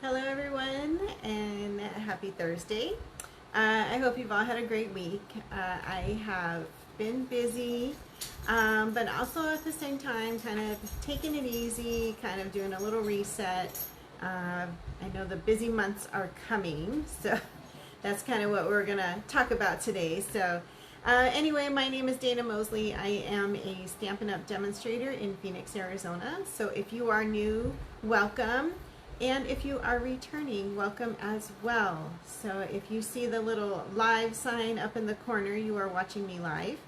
Hello everyone and happy Thursday. I hope you've all had a great week. I have been busy, but also at the same time kind of taking it easy, kind of doing a little reset. I know the busy months are coming, so that's kind of what we're going to talk about today. So anyway, my name is Dana Mosley. I am a Stampin' Up! Demonstrator in Phoenix, Arizona. So if you are new, welcome. And if you are returning, welcome as well. So if you see the little live sign up in the corner, you are watching me live.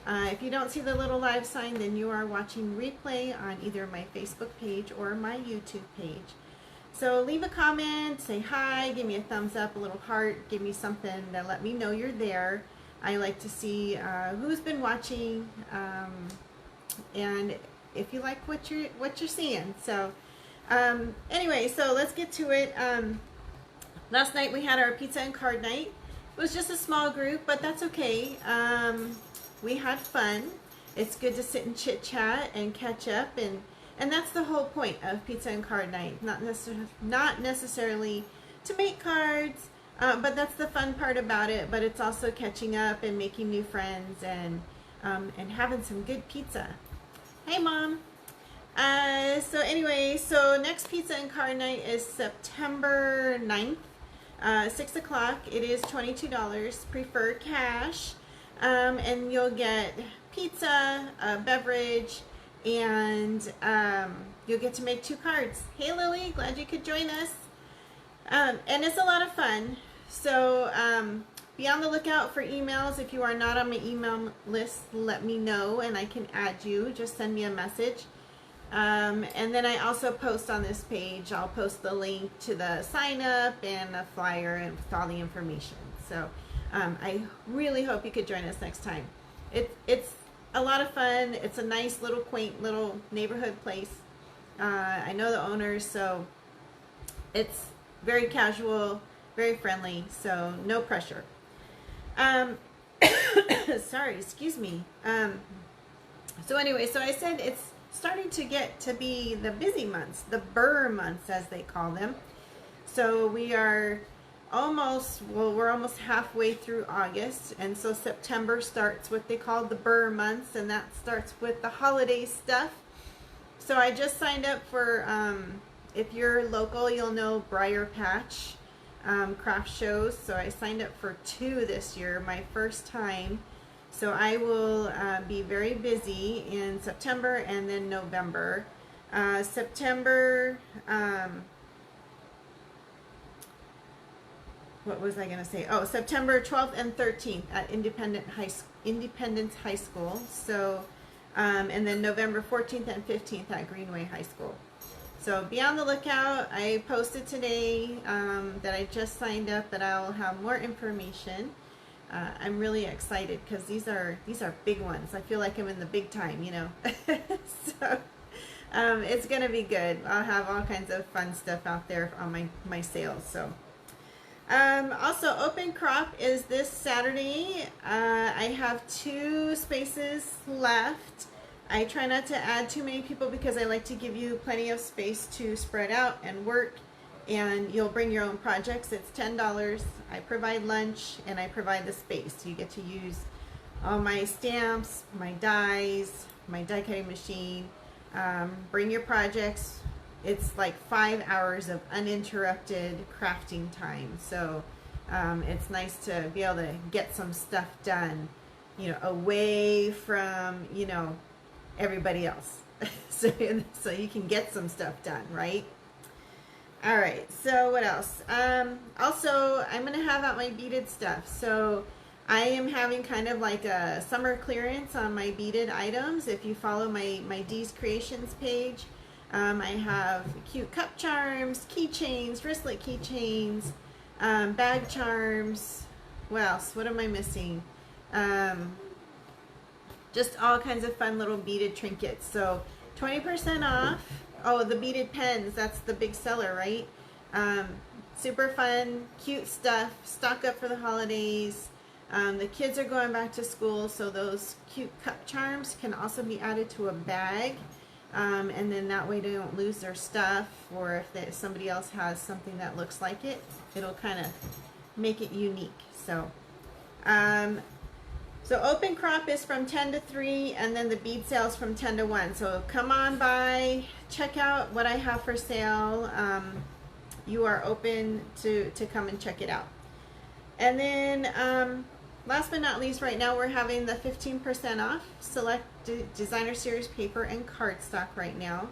If you don't see the little live sign, then you are watching replay on either my Facebook page or my YouTube page. So leave a comment, say hi, give me a thumbs up, a little heart, give me something to let me know you're there. I like to see who's been watching, and if you like what you're seeing. So anyway, so let's get to it. Last night we had our pizza and card night. It was just a small group, but that's okay. We had fun. It's good to sit and chit chat and catch up, and that's the whole point of pizza and card night. Not necessarily to make cards, but that's the fun part about it. But it's also catching up and making new friends and having some good pizza. Hey, Mom. So anyway, so next pizza and card night is September 9th, 6 o'clock. It is $22, prefer cash, and you'll get pizza, a beverage, and you'll get to make 2 cards. Hey Lily, glad you could join us. And it's a lot of fun. So be on the lookout for emails. If you are not on my email list, let me know and I can add you. Just send me a message. And then I also post on this page, I'll post the link to the sign up and a flyer and with all the information. So I really hope you could join us next time. It's a lot of fun. It's a nice little quaint little neighborhood place. I know the owners, so it's very casual, very friendly, so no pressure. Sorry, excuse me. So anyway, so I said it's starting to get to be the busy months, the burr months as they call them. So we are we're almost halfway through August, and so September starts what they call the burr months, and that starts with the holiday stuff. So I just signed up for, if you're local, you'll know Briar Patch craft shows. So I signed up for 2 this year, my first time. So I will be very busy in September and then November. September, what was I going to say? Oh, September 12th and 13th at Independence High School. So, and then November 14th and 15th at Greenway High School. So be on the lookout. I posted today that I just signed up, but I'll have more information. I'm really excited because these are big ones. I feel like I'm in the big time, you know. So it's gonna be good. I'll have all kinds of fun stuff out there on my sales. So also open crop is this Saturday. I have 2 spaces left. I try not to add too many people because I like to give you plenty of space to spread out and work. And you'll bring your own projects. It's $10. I provide lunch and I provide the space. You get to use all my stamps, my dies, my die cutting machine. Bring your projects. It's like 5 hours of uninterrupted crafting time. So it's nice to be able to get some stuff done, you know, away from, you know, everybody else. so you can get some stuff done, right? All right, so what else? Also, I'm going to have out my beaded stuff. So I am having kind of like a summer clearance on my beaded items. If you follow my D's Creations page, I have cute cup charms, keychains, wristlet keychains, bag charms. What else? What am I missing? Just all kinds of fun little beaded trinkets. So 20% off. Oh, the beaded pens, that's the big seller, right? Super fun, cute stuff. Stock up for the holidays. The kids are going back to school, so those cute cup charms can also be added to a bag. and then that way they don't lose their stuff, or if somebody else has something that looks like it, it'll kind of make it unique. So so open crop is from 10 to 3, and then the bead sale is from 10 to 1. So come on by, check out what I have for sale. You are open to come and check it out. And then last but not least, right now we're having the 15% off select designer series paper and cardstock right now.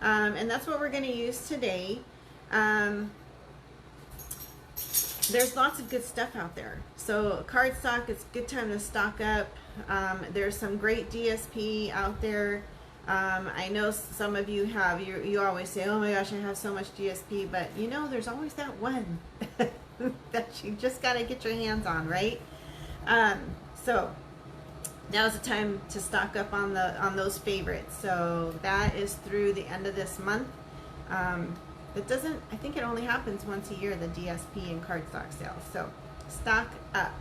And that's what we're going to use today. There's lots of good stuff out there. So cardstock, it's a good time to stock up. There's some great DSP out there. I know some of you have, you always say, oh my gosh, I have so much DSP, but you know, there's always that one that you just got to get your hands on, right? So now's the time to stock up on those favorites. So that is through the end of this month. I think it only happens once a year, the DSP and cardstock sales. So stock up.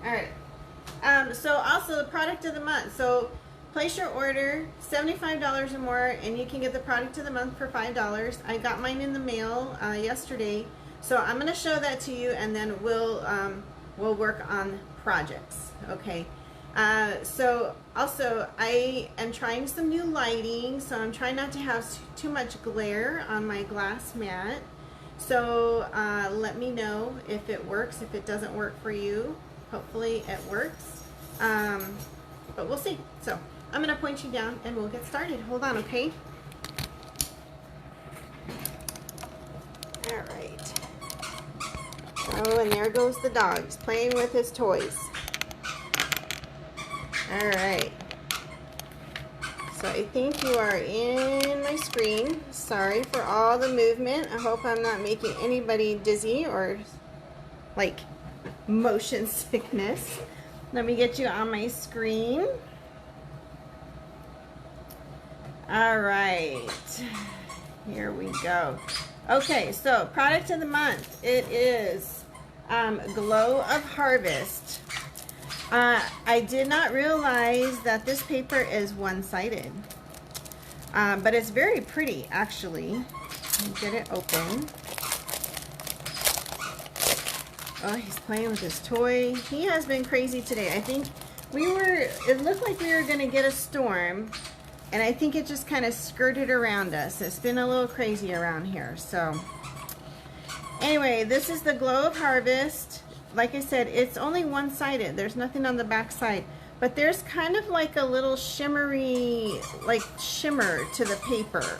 All right. So also the product of the month. So place your order, $75 or more, and you can get the product of the month for $5. I got mine in the mail yesterday. So I'm going to show that to you, and then we'll work on projects. Okay. So also I am trying some new lighting, so I'm trying not to have too much glare on my glass mat. So let me know if it works. If it doesn't work for you, hopefully it works, but we'll see. So I'm going to point you down and we'll get started. Hold on, okay? All right. Oh, and there goes the dog. He's playing with his toys. All right. So I think you are in my screen. Sorry for all the movement. I hope I'm not making anybody dizzy or like motion sickness. Let me get you on my screen. All right. Here we go. Okay, so product of the month. It is Glow of Harvest. I did not realize that this paper is one-sided, but it's very pretty, actually. Let me get it open. Oh, he's playing with his toy. He has been crazy today. I think it looked like we were going to get a storm, and I think it just kind of skirted around us. It's been a little crazy around here. So anyway, this is the Glow of Harvest. Like I said, it's only one-sided. There's nothing on the back side, but there's kind of like a little shimmery, like shimmer to the paper.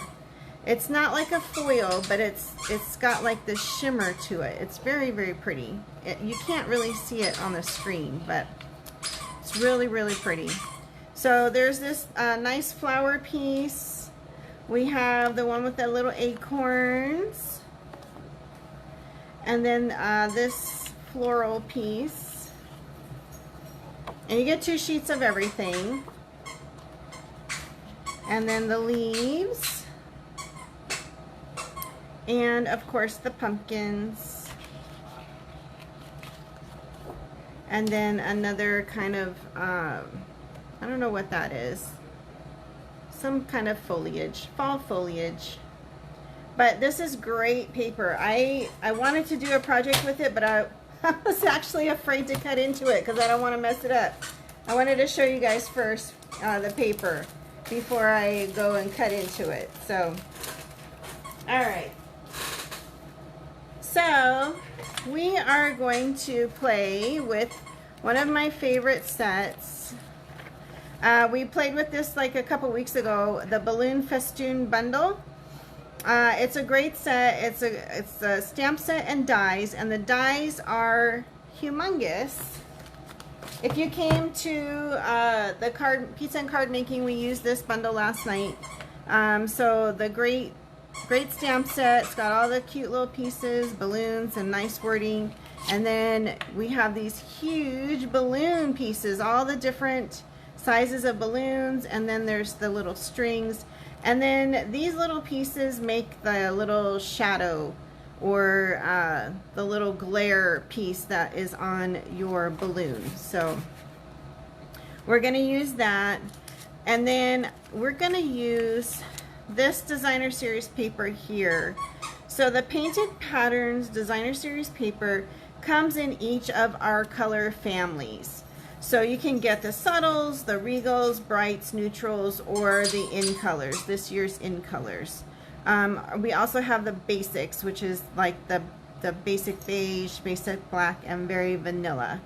It's not like a foil, but it's got like the shimmer to it. It's very, very pretty. You can't really see it on the screen, but it's really, really pretty. So there's this nice flower piece. We have the one with the little acorns, and then this floral piece, and you get 2 sheets of everything, and then the leaves, and of course the pumpkins, and then another kind of I don't know what that is, some kind of foliage, fall foliage. But this is great paper. I wanted to do a project with it, but I was actually afraid to cut into it because I don't want to mess it up. I wanted to show you guys first the paper before I go and cut into it. So, all right. So, we are going to play with one of my favorite sets. We played with this like a couple weeks ago, the Balloon Festoon bundle. It's a great set. It's a stamp set and dies, and the dies are humongous. If you came to the pizza and card making, we used this bundle last night. So the great stamp set. It's got all the cute little pieces, balloons, and nice wording. And then we have these huge balloon pieces, all the different sizes of balloons, and then there's the little strings. And then these little pieces make the little shadow or the little glare piece that is on your balloon. So we're going to use that. And then we're going to use this designer series paper here. So the Painted Patterns designer series paper comes in each of our color families. So you can get the subtles, the regals, brights, neutrals, or the in colors, this year's in colors. We also have the basics, which is like the basic beige, basic black, and very vanilla.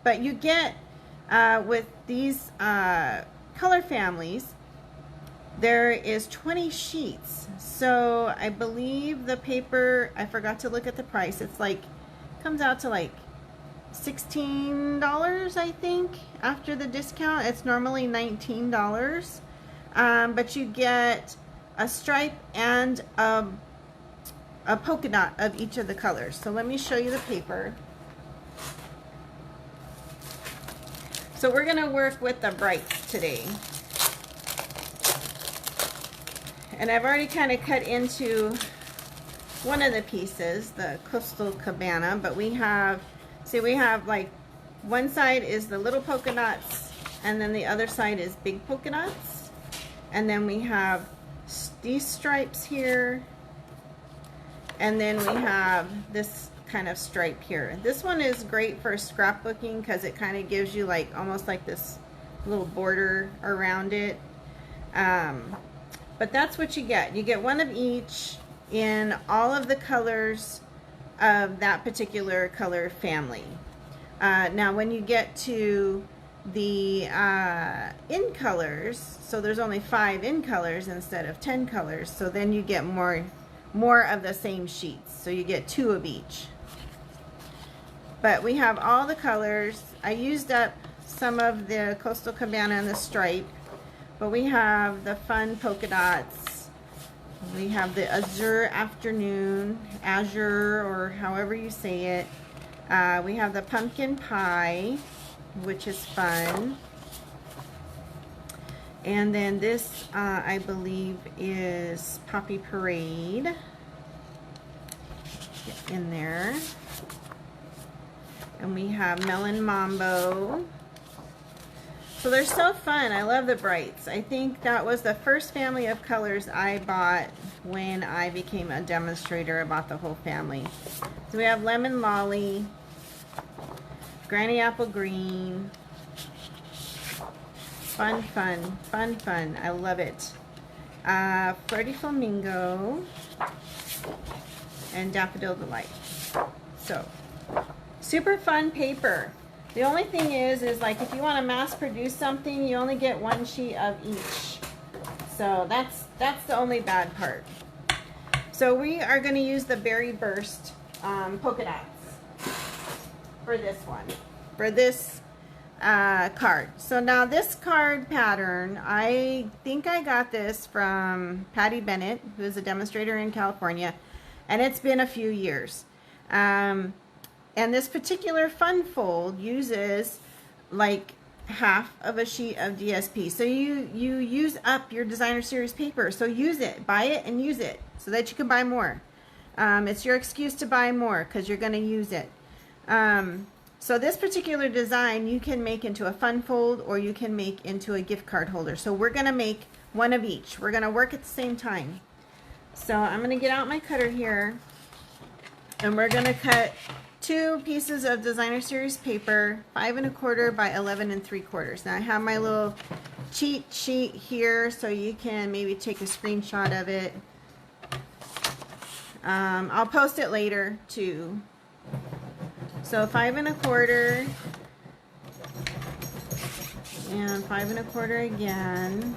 But you get, with these color families, there is 20 sheets. So I believe the paper, I forgot to look at the price, it's like, comes out to like $16, I think, after the discount. It's normally $19. But you get a stripe and a polka dot of each of the colors. So let me show you the paper. So we're gonna work with the brights today. And I've already kind of cut into one of the pieces, the Coastal Cabana, but we have, see, we have like, one side is the little polka dots, and then the other side is big polka dots. And then we have these stripes here, and then we have this kind of stripe here. This one is great for scrapbooking because it kind of gives you like, almost like this little border around it. But that's what you get. You get one of each in all of the colors of that particular color family. Now when you get to the in colors, so there's only 5 in colors instead of 10 colors, so then you get more of the same sheets. So you get 2 of each. But we have all the colors. I used up some of the Coastal Cabana and the stripe, but we have the fun polka dots. We have the Azure Afternoon, Azure, or however you say it. We have the pumpkin pie, which is fun. And then this, I believe, is Poppy Parade. Get in there. And we have Melon Mambo. So they're so fun. I love the brights. I think that was the first family of colors I bought when I became a demonstrator. I bought the whole family. So we have Lemon Lolly, Granny Apple Green. Fun, fun, fun, fun. I love it. Flirty Flamingo and Daffodil Delight. So, super fun paper. The only thing is like if you want to mass produce something, you only get 1 sheet of each. So that's the only bad part. So we are going to use the Berry Burst polka dots for this one, for this card. So now this card pattern, I think I got this from Patty Bennett, who is a demonstrator in California, and it's been a few years. And this particular fun fold uses like half of a sheet of DSP. So you use up your designer series paper. So use it, buy it and use it so that you can buy more. It's your excuse to buy more because you're going to use it. So this particular design you can make into a fun fold or you can make into a gift card holder. So we're going to make one of each. We're going to work at the same time. So I'm going to get out my cutter here and we're going to cut 2 pieces of designer series paper, 5 1/4 by 11 3/4. Now I have my little cheat sheet here so you can maybe take a screenshot of it. I'll post it later too. So 5 1/4 and 5 1/4 again.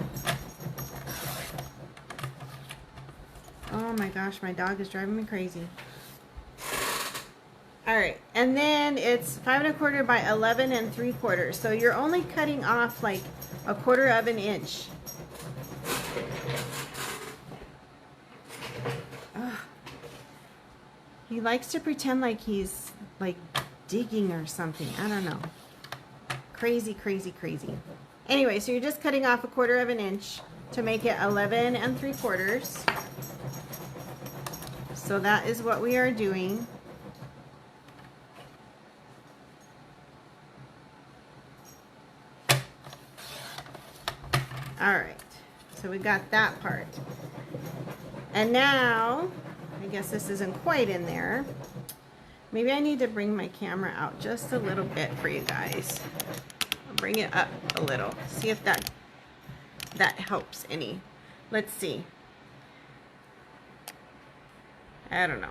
Oh my gosh, my dog is driving me crazy. Alright, and then it's 5 1/4 by 11 3/4. So you're only cutting off like 1/4 of an inch. Ugh. He likes to pretend like he's like digging or something. I don't know. Crazy, crazy, crazy. Anyway, so you're just cutting off 1/4 of an inch to make it 11 3/4. So that is what we are doing. All right, So we got that part. And now, I guess this isn't quite in there. Maybe I need to bring my camera out just a little bit for you guys. I'll bring it up a little. See if that helps any. Let's see. I don't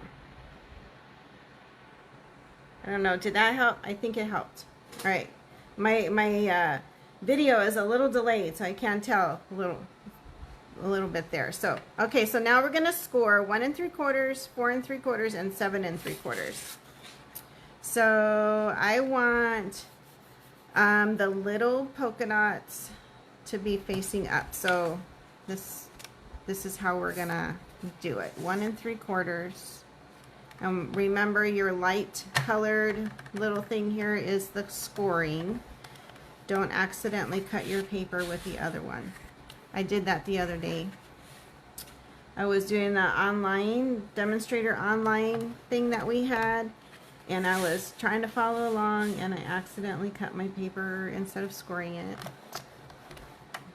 know. Did that help? I think it helped. All right. My video is a little delayed, so I can't tell a little bit there. So, okay, so now we're going to score 1 3/4, 4 3/4, and 7 3/4. So I want the little polka dots to be facing up. So this is how we're going to do it. 1 3/4. Remember, your light colored little thing here is the scoring. Don't accidentally cut your paper with the other one. I did that the other day. I was doing the online demonstrator online thing that we had, and I was trying to follow along, and I accidentally cut my paper instead of scoring it.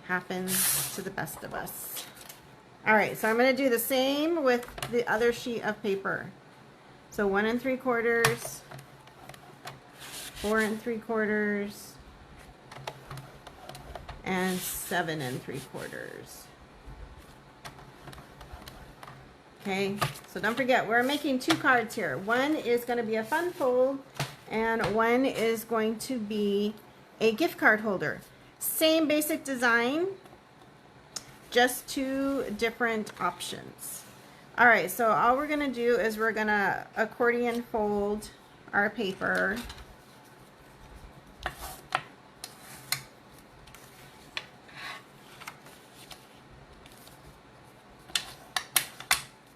Happens to the best of us. All right, so I'm going to do the same with the other sheet of paper. So 1 3/4, 4 3/4, and 7 3/4. Okay, so don't forget, we're making 2 cards here. One is going to be a fun fold, and one is going to be a gift card holder. Same basic design, just 2 different options. All right, so all we're going to do is we're going to accordion fold our paper.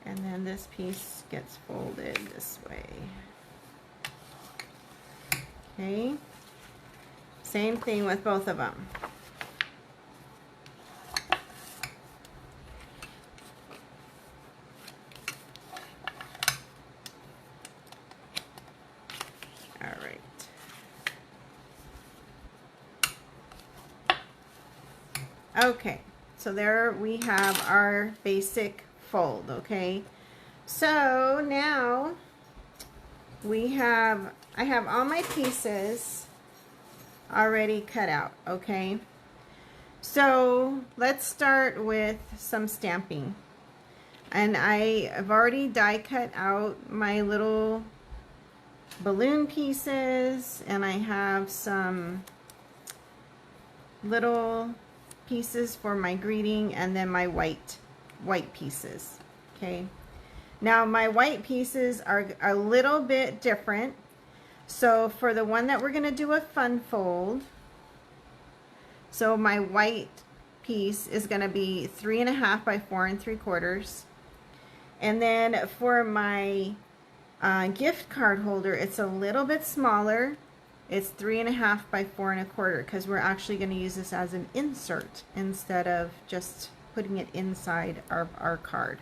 And then this piece gets folded this way. Okay, same thing with both of them. All right. Okay, so there we have our basic fold. Okay, so now I have all my pieces already cut out. Okay, so let's start with some stamping, and I've already die cut out my little balloon pieces, and I have some little pieces for my greeting, and then my white pieces. Okay, now my white pieces are a little bit different. So for the one that we're going to do a fun fold, so my white piece is going to be 3.5 by 4 3/4, and then for my gift card holder, it's a little bit smaller. It's 3.5 by 4 1/4, because we're actually going to use this as an insert instead of just putting it inside our card.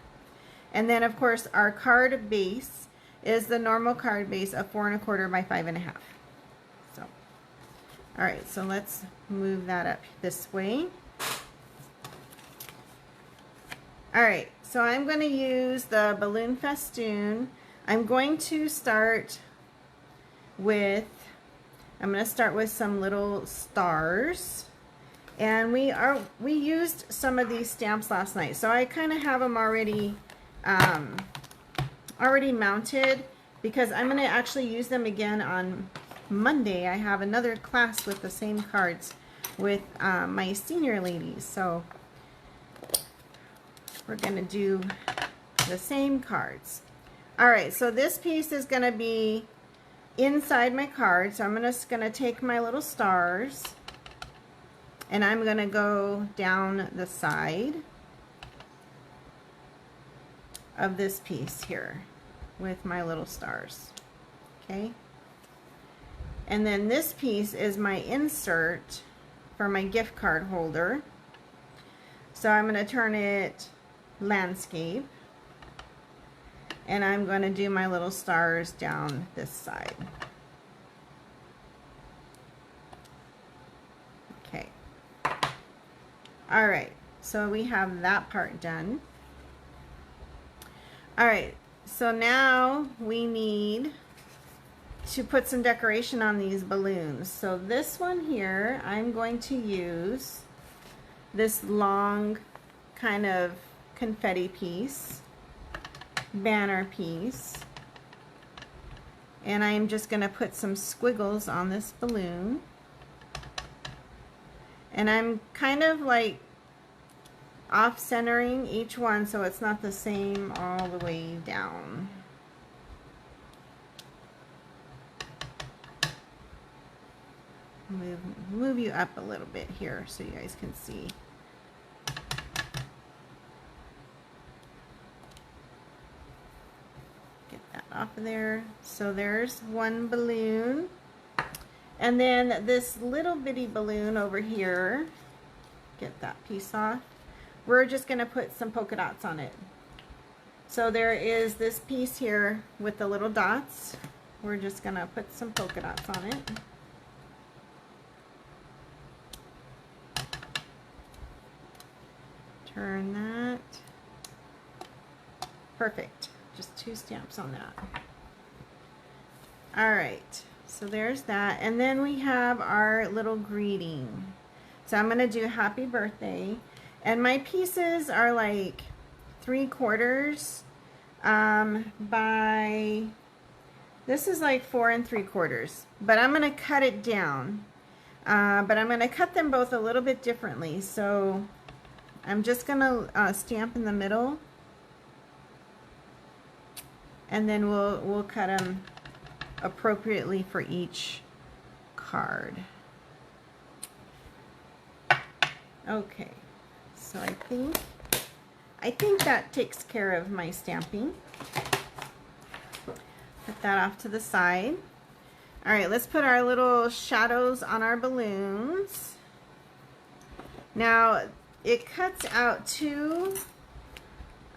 And then of course our card base is the normal card base of 4 1/4 by 5.5. So, all right, so let's move that up this way. All right, so I'm going to use the Balloon Festoon. I'm going to start with some little stars. And we used some of these stamps last night, so I kind of have them already mounted, because I'm going to actually use them again on Monday. I have another class with the same cards with my senior ladies, so we're going to do the same cards. All right, so this piece is going to be inside my card, so I'm just going to take my little stars, and I'm going to go down the side of this piece here with my little stars. Okay, and then this piece is my insert for my gift card holder, so I'm going to turn it landscape, and I'm going to do my little stars down this side. Okay. All right. So we have that part done. All right, so now we need to put some decoration on these balloons. So this one here, I'm going to use this long kind of confetti piece, banner piece, and I'm just going to put some squiggles on this balloon, and I'm kind of like off-centering each one so it's not the same all the way down. Move you up a little bit here so you guys can see. Get that off of there. So there's one balloon. And then this little bitty balloon over here, get that piece off. We're just going to put some polka dots on it. So there is this piece here with the little dots. We're just going to put some polka dots on it. Turn that. Perfect. Just 2 stamps on that. All right. So there's that. And then we have our little greeting. So I'm going to do happy birthday. And my pieces are like 3/4 by, this is like 4 3/4, but I'm going to cut it down. But I'm going to cut them both a little bit differently. So I'm just going to stamp in the middle, and then we'll cut them appropriately for each card. Okay. So I think that takes care of my stamping. Put that off to the side. All right, let's put our little shadows on our balloons. Now, it cuts out 2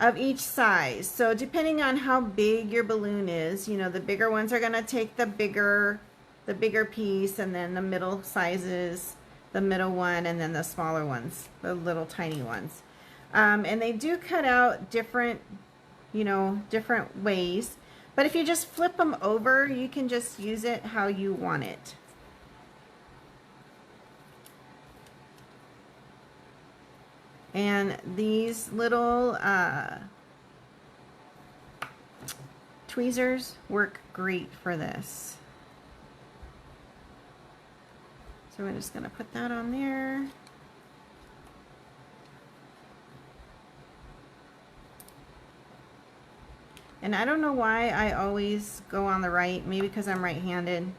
of each size. So depending on how big your balloon is, you know, the bigger ones are going to take the bigger piece, and then the middle sizes, the middle one, and then the smaller ones, the little tiny ones. And they do cut out different, you know, different ways. But if you just flip them over, you can just use it how you want it. And these little tweezers work great for this. So we're just going to put that on there. And I don't know why I always go on the right, maybe because I'm right-handed.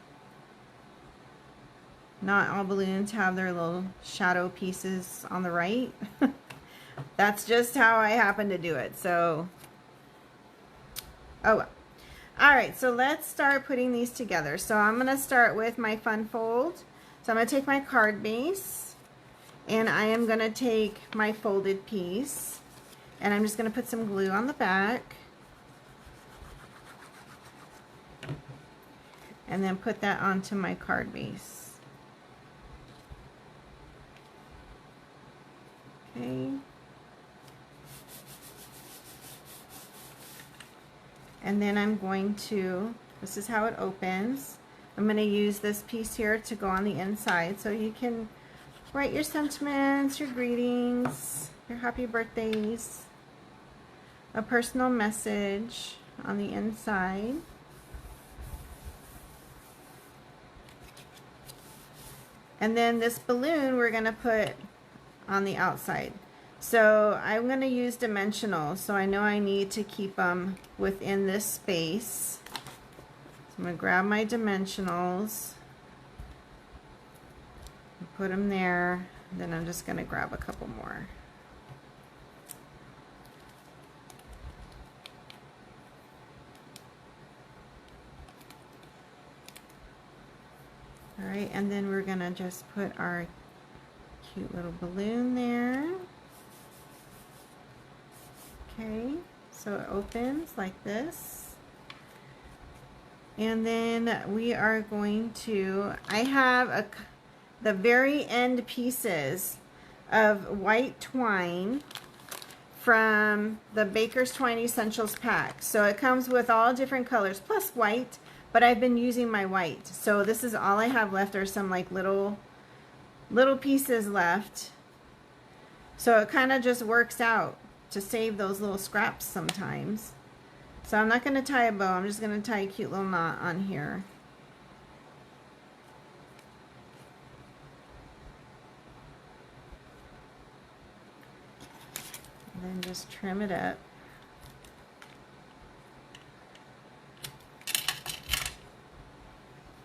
Not all balloons have their little shadow pieces on the right. That's just how I happen to do it. So, oh well. Alright, so let's start putting these together. So I'm going to start with my fun fold. So I'm going to take my card base, and I am going to take my folded piece, and I'm just going to put some glue on the back, and then put that onto my card base. Okay. And then I'm going to, this is how it opens. I'm going to use this piece here to go on the inside, so you can write your sentiments, your greetings, your happy birthdays, a personal message on the inside. And then this balloon we're going to put on the outside. So I'm going to use dimensionals, so I know I need to keep them within this space. So I'm going to grab my dimensionals and put them there. Then I'm just going to grab a couple more. Alright, and then we're going to just put our cute little balloon there. Okay, so it opens like this. And then we are going to, I have the very end pieces of white twine from the Baker's Twine Essentials pack. So it comes with all different colors plus white, but I've been using my white. So this is all I have left. There's some like little pieces left. So it kind of just works out to save those little scraps sometimes. So I'm not going to tie a bow. I'm just going to tie a cute little knot on here. And then just trim it up.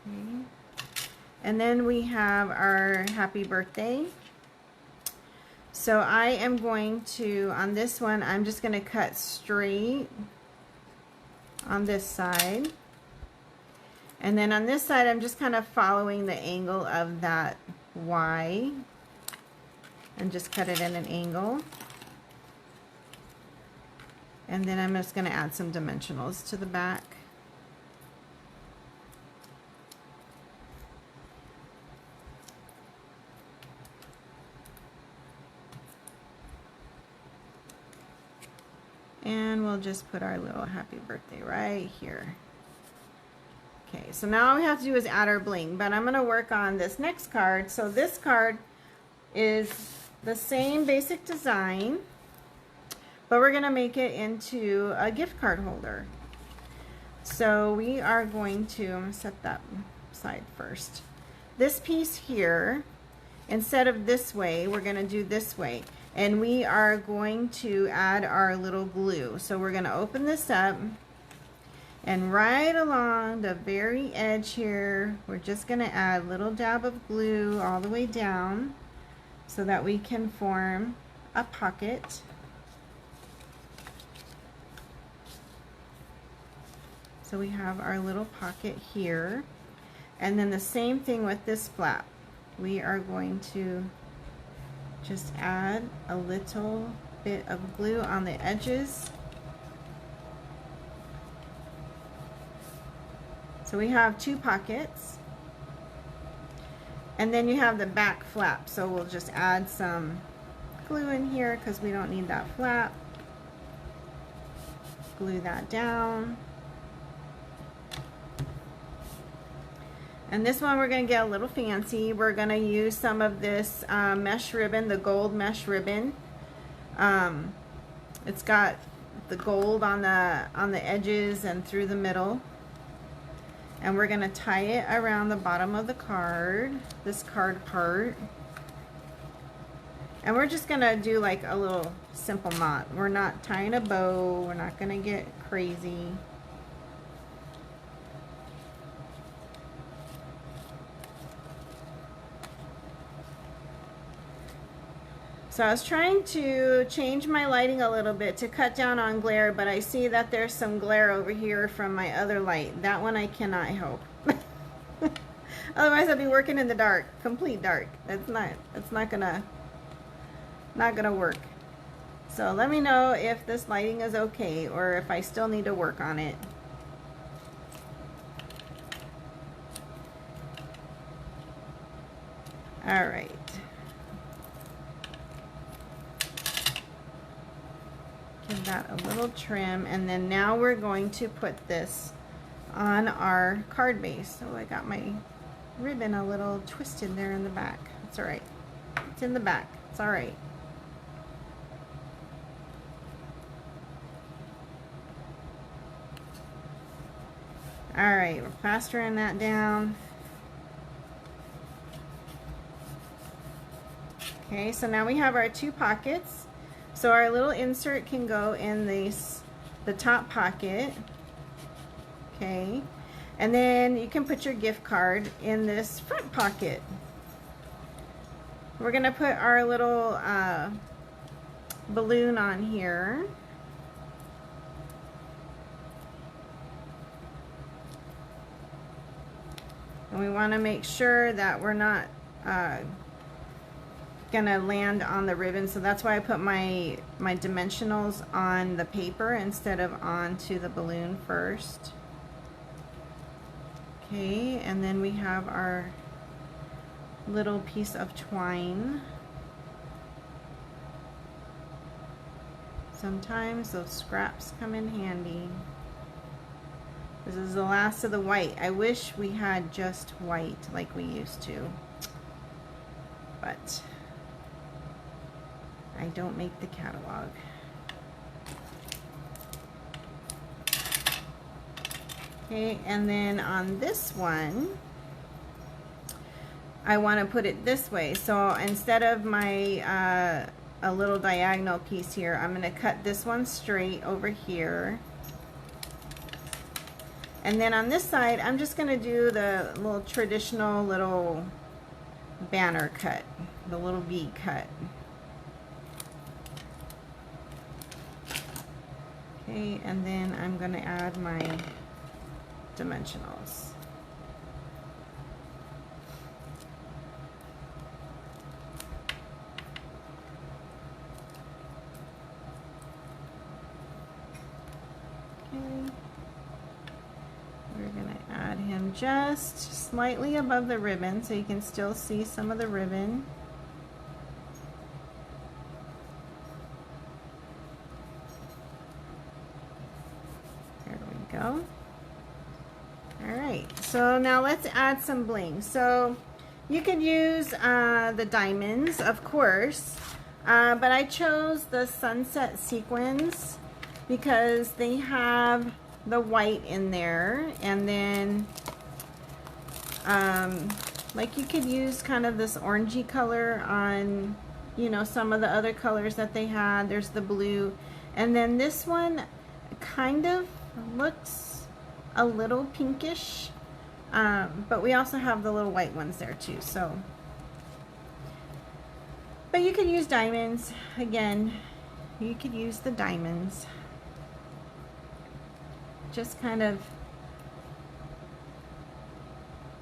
Okay. And then we have our happy birthday. So I am going to, on this one, I'm just going to cut straight on this side. And then on this side, I'm just kind of following the angle of that Y and just cut it at an angle. And then I'm just going to add some dimensionals to the back. And we'll just put our little happy birthday right here. Okay, so now all we have to do is add our bling, but I'm going to work on this next card. So this card is the same basic design, but we're going to make it into a gift card holder. So we are going to, I'm going to set that side first. This piece here, instead of this way, we're going to do this way. And we are going to add our little glue. So we're going to open this up, and right along the very edge here, we're just going to add a little dab of glue all the way down so that we can form a pocket. So we have our little pocket here. And then the same thing with this flap. We are going to just add a little bit of glue on the edges. So we have two pockets. And then you have the back flap. So we'll just add some glue in here because we don't need that flap. Glue that down. And this one we're going to get a little fancy. We're going to use some of this mesh ribbon, the gold mesh ribbon. It's got the gold on the edges and through the middle. And we're going to tie it around the bottom of the card, this card part. And we're just going to do like a little simple knot. We're not tying a bow. We're not going to get crazy. So I was trying to change my lighting a little bit to cut down on glare, but I see that there's some glare over here from my other light. That one I cannot help. Otherwise I'd be working in the dark, complete dark. It's not gonna work. So let me know if this lighting is okay or if I still need to work on it. All right. Give that a little trim, and then now we're going to put this on our card base. So I got my ribbon a little twisted there in the back. It's all right. It's in the back. It's all right. All right, we're plastering that down. Okay, so now we have our two pockets. So our little insert can go in the top pocket, okay, and then you can put your gift card in this front pocket. We're gonna put our little balloon on here. And we want to make sure that we're not gonna land on the ribbon, so that's why I put my dimensionals on the paper instead of onto the balloon first. Okay, and then we have our little piece of twine. Sometimes those scraps come in handy. This is the last of the white. I wish we had just white like we used to, but I don't make the catalog. Okay, and then on this one, I want to put it this way. So instead of my a little diagonal piece here, I'm going to cut this one straight over here. And then on this side, I'm just going to do the little traditional little banner cut, the little V cut. Okay, and then I'm going to add my dimensionals. Okay. We're going to add him just slightly above the ribbon so you can still see some of the ribbon. There we go. Alright, so now let's add some bling. So you could use the diamonds, of course, but I chose the sunset sequins because they have the white in there, and then like you could use kind of this orangey color on, you know, some of the other colors that they had. There's the blue, and then this one kind of looks a little pinkish, but we also have the little white ones there too. So, but you could use diamonds. Again, you could use the diamonds. Just kind of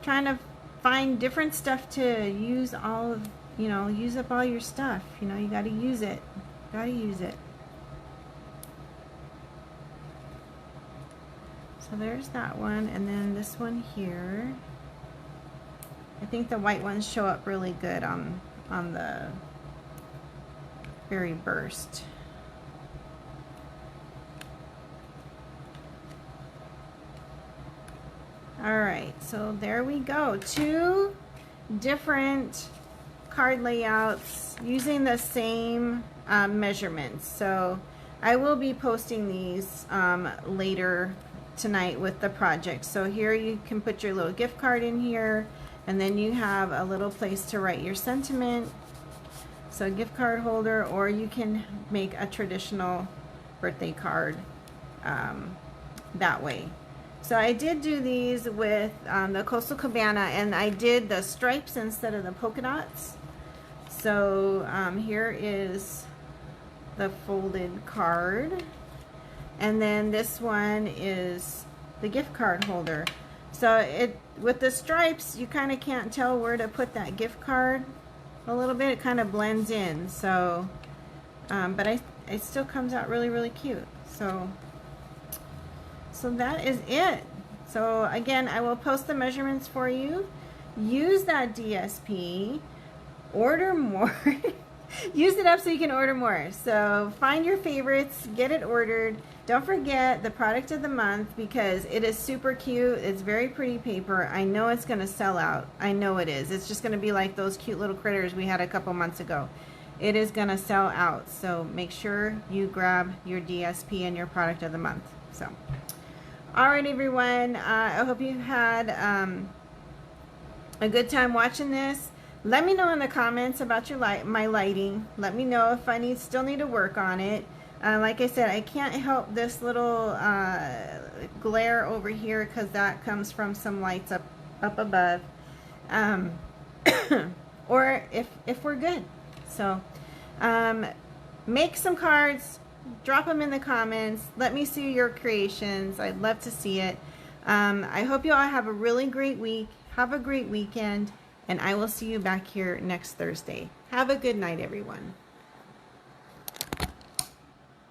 trying to find different stuff to use all of, you know, use up all your stuff. You know, you got to use it. Got to use it. So there's that one, and then this one here. I think the white ones show up really good on the very burst. Alright, so there we go. 2 different card layouts using the same measurements. So I will be posting these later tonight with the project. So here you can put your little gift card in here, and then you have a little place to write your sentiment. So a gift card holder, or you can make a traditional birthday card that way. So I did do these with the Coastal Cabana, and I did the stripes instead of the polka dots. So here is the folded card. And then this one is the gift card holder. So with the stripes, you kind of can't tell where to put that gift card a little bit. It kind of blends in. So, but it still comes out really, really cute. So that is it. So again, I will post the measurements for you. Use that DSP. Order more. Use it up so you can order more. So find your favorites, get it ordered. Don't forget the product of the month, because it is super cute. It's very pretty paper. I know it's going to sell out. I know it is. It's just going to be like those cute little critters we had a couple months ago. It is going to sell out. So make sure you grab your DSP and your product of the month. So, all right, everyone. I hope you had a good time watching this. Let me know in the comments about your my lighting. Let me know if I still need to work on it. Like I said, I can't help this little glare over here because that comes from some lights up above. Or if we're good. So make some cards, drop them in the comments. Let me see your creations. I'd love to see it. I hope you all have a really great week. Have a great weekend. And I will see you back here next Thursday. Have a good night, everyone.